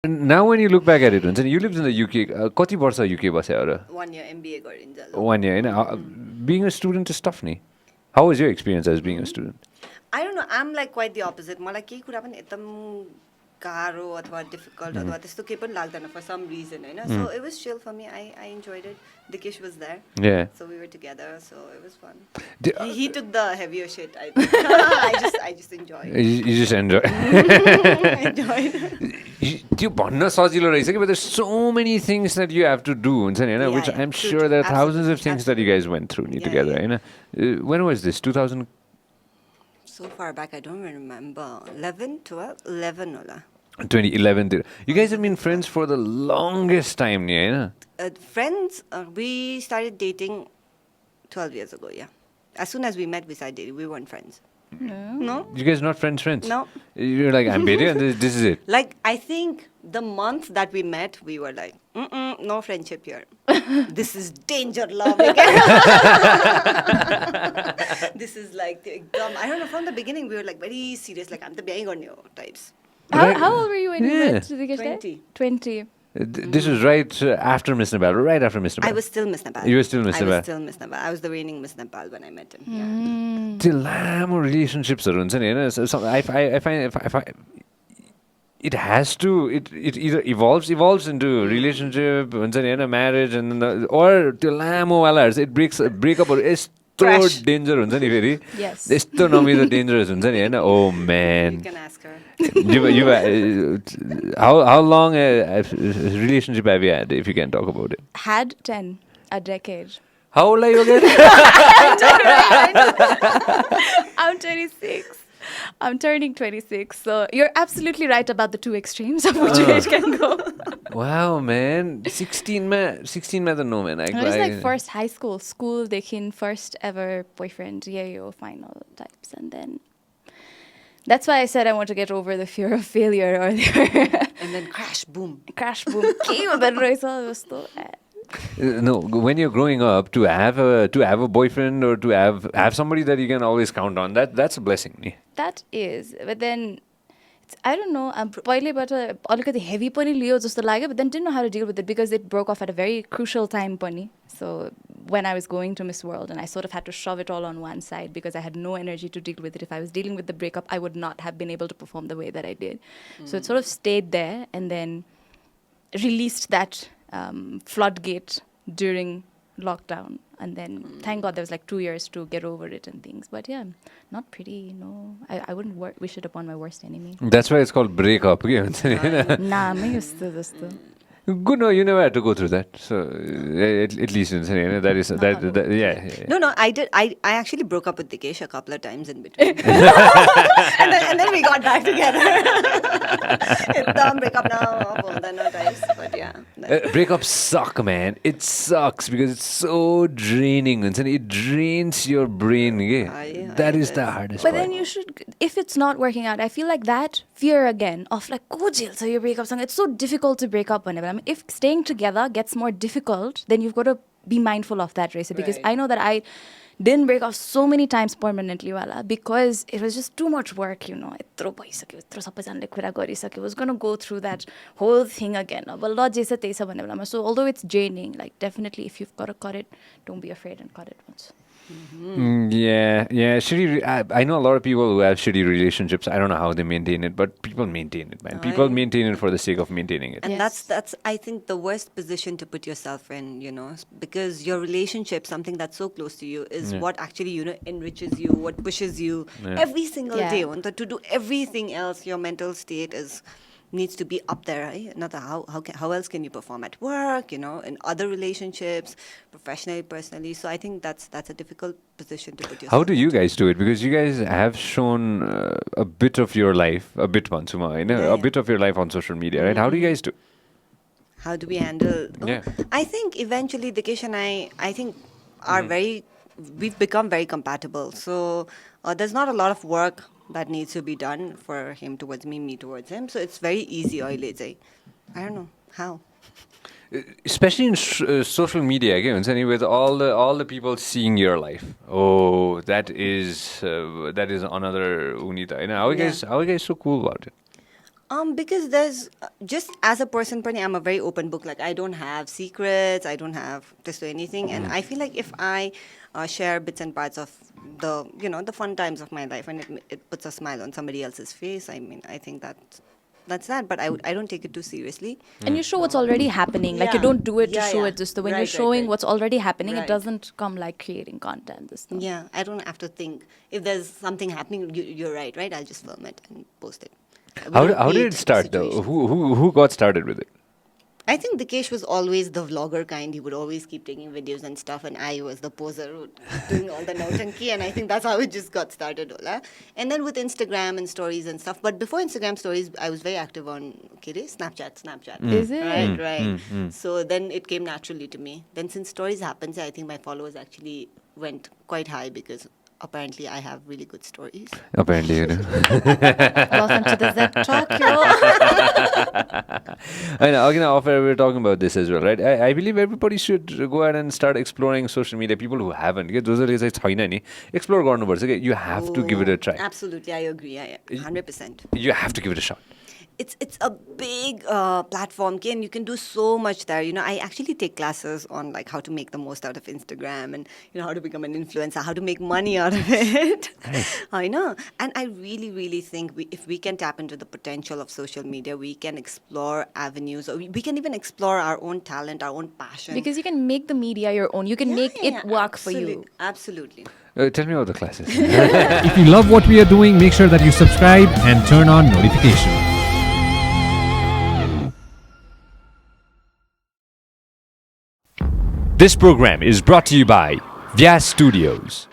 Now when you look back at it, you lived in the UK. कति वर्ष UK बस्यो र? 1 year MBA गरिन्छ. 1 year. Being a student is tough, ni. How was your experience as being a student? I don't know. I'm like quite the opposite. मलाई केही कुरा पनि एकदम गाह्रो अथवा difficult अथवा त्यस्तो केही पनि लाग्दैन for some reason, Hahn? So it was chill for me. I enjoyed it. Dikesh was there. Yeah. So we were together. So it was fun. Did- He took the heavier shit. I think. I just enjoyed. You just enjoy. I enjoyed. त्यो भन्न सजिलो रहेछ कि but there's so many things that you have to do हुन्छ नि हैन which yeah. I'm True, sure true. there are thousands of Absolutely, things that you guys went through Yeah, together yeah. Hahn. When was this? 2000 So far back, I don't even remember. 11, 12, 11 होला. 2011 तिर. You guys have been friends for the longest time ni Hahn. Friends, we started dating 12 years ago, yeah. As soon as we met, we started dating. We weren't friends. No? You guys not friends? No. You're like I'm dating and this is it. Like, I think the month that we met, we were like, no friendship here. This is danger love again. This is like, I don't know, from the beginning, we were like very serious, like, I'm the biang on you types. How old were you when you Yeah. met Dikesh? 20. 20. This was right after Miss Nepal, right after Miss Nepal. I was still Miss Nepal. You were still Miss I Nepal. was still Miss Nepal. I was the reigning Miss Nepal when I met him. Yeah. त्यो लामो रिलेसनसिप्सहरू हुन्छ नि हैन I find it has to it either evolves into relationship हुन्छ नि हैन marriage and then or त्यो लामो वालाहरु चाहिँ it breakupहरु यस्तो Crash. डेन्जर हुन्छ नि फेरि Yes. यस्तो नमिदो डेन्जरस हुन्छ नि हैन oh You man can ask her. you how long a relationship have you had if you can talk about it? Had 10. A decade. How old are you again? I'm 26. I'm turning 26. So you're absolutely right about the two extremes of which age can go. Wow man 16 मा त no man It was like first high school, school-देखि first ever boyfriend, yo final types. And then that's why I said I want to get over the fear of failure earlier. And then crash, boom. Crash, boom. के हुँदैन रहेछ जस्तो. No, when you're growing up, to have a boyfriend or to have somebody that you can always count on, that's a blessing. Ni. That is, but then I don't know. पहिलेबाट अलिकति heavy पनि लियो जस्तो लाग्यो, but then didn't know how to deal with it because it broke off at a very crucial time पनि. So when I was going to Miss World and I sort of had to shove it all on one side because I had no energy to deal with it. If I was dealing with the breakup, I would not have been able to perform the way that I did. So it sort of stayed there and then released that floodgate during lockdown. And then, thank God, there was like 2 years to get over it and things. But yeah, not pretty, no. I wouldn't wish it upon my worst enemy. That's why it's called breakup. Nah, मैं यस्तो जस्तो. Good, no, you never had to go through that. So at least that is yeah. No, I did. I actually broke up with Dikesh a couple of times in between. and then we got back together. Break up now, no times. But yeah. Breakups suck, man. It sucks because it's so draining. It drains your brain. That is the hardest But part. then you should, if it's not working out, I feel like that fear again of like, go jail, so you break up. It's so difficult to break up whenever. I mean, if staying together gets more difficult, then you've got to be mindful of that, Raisa, because I know that I didn't break off so many times permanently wala because it was just too much work, you know. I was going to go through that whole thing again. So although it's draining, like definitely if you've got to cut it, don't be afraid and cut it once. Yeah. Shitty. I know a lot of people who have shitty relationships. I don't know how they maintain it, but people maintain it, man. People maintain it for the sake of maintaining it. And that's I think the worst position to put yourself in, you know, because your relationship, something that's so close to you, is what actually, you know, enriches you, what pushes you every single day. To do everything else, your mental state needs to be up there, right? Not how else can you perform at work, you know, in other relationships, professionally, personally. So I think that's a difficult position to put yourself. How do you guys do it? Because you guys have shown a bit of your life, a bit of your life on social media, right? How do you guys do? How do we handle? I think eventually Dikesh and I think are we've become very compatible. So there's not a lot of work that needs to be done for him towards me towards him. So it's very easy. I don't know how. Especially in social media, again, with all the people seeing your life. Oh, that is another Unita. How are you guys so cool about it? Because there's just as a person, Pani, I'm a very open book. Like I don't have secrets, I don't have this or anything, and I feel like if I share bits and parts of the fun times of my life, and it puts a smile on somebody else's face, I mean, I think that's that. But I don't take it too seriously. And you show what's already happening. Like you Yeah. don't do it to Yeah, show yeah. it. Just the when Right, you're right, showing right. what's already happening, it Right. doesn't come like creating content. This stuff. Yeah, I don't have to think if there's something happening. You're right, right? I'll just film it and post it. We How don't did create it start though? situations. Who got started with it? I think Dikesh was always the vlogger kind. He would always keep taking videos and stuff, and I was the poser who doing all the nautanki, and I think that's how it just got started, Ola. And then with Instagram and stories and stuff. But before Instagram stories, I was very active on Snapchat. Is it? Right. So then it came naturally to me. Then since stories happens, I think my followers actually went quite high because apparently I have really good stories. Apparently, you know. Welcome to the Zep Talk, yo. I know. Again, off air, we were talking about this as well, right? I believe everybody should go ahead and start exploring social media. People who haven't, those are guys explore गर्नुपर्छ के you have to give it a try. Absolutely, I agree. 100%. You have to give it a shot. It's a big platform, and you can do so much there. I actually take classes on like how to make the most out of Instagram and how to become an influencer, how to make money out of it. Nice. I know, and I really, really think if we can tap into the potential of social media, we can explore avenues, or we can even explore our own talent, our own passion. Because you can make the media your own. You can make it work for you. Absolutely. Tell me about the classes. If you love what we are doing, make sure that you subscribe and turn on notifications. This program is brought to you by Vyas Studios.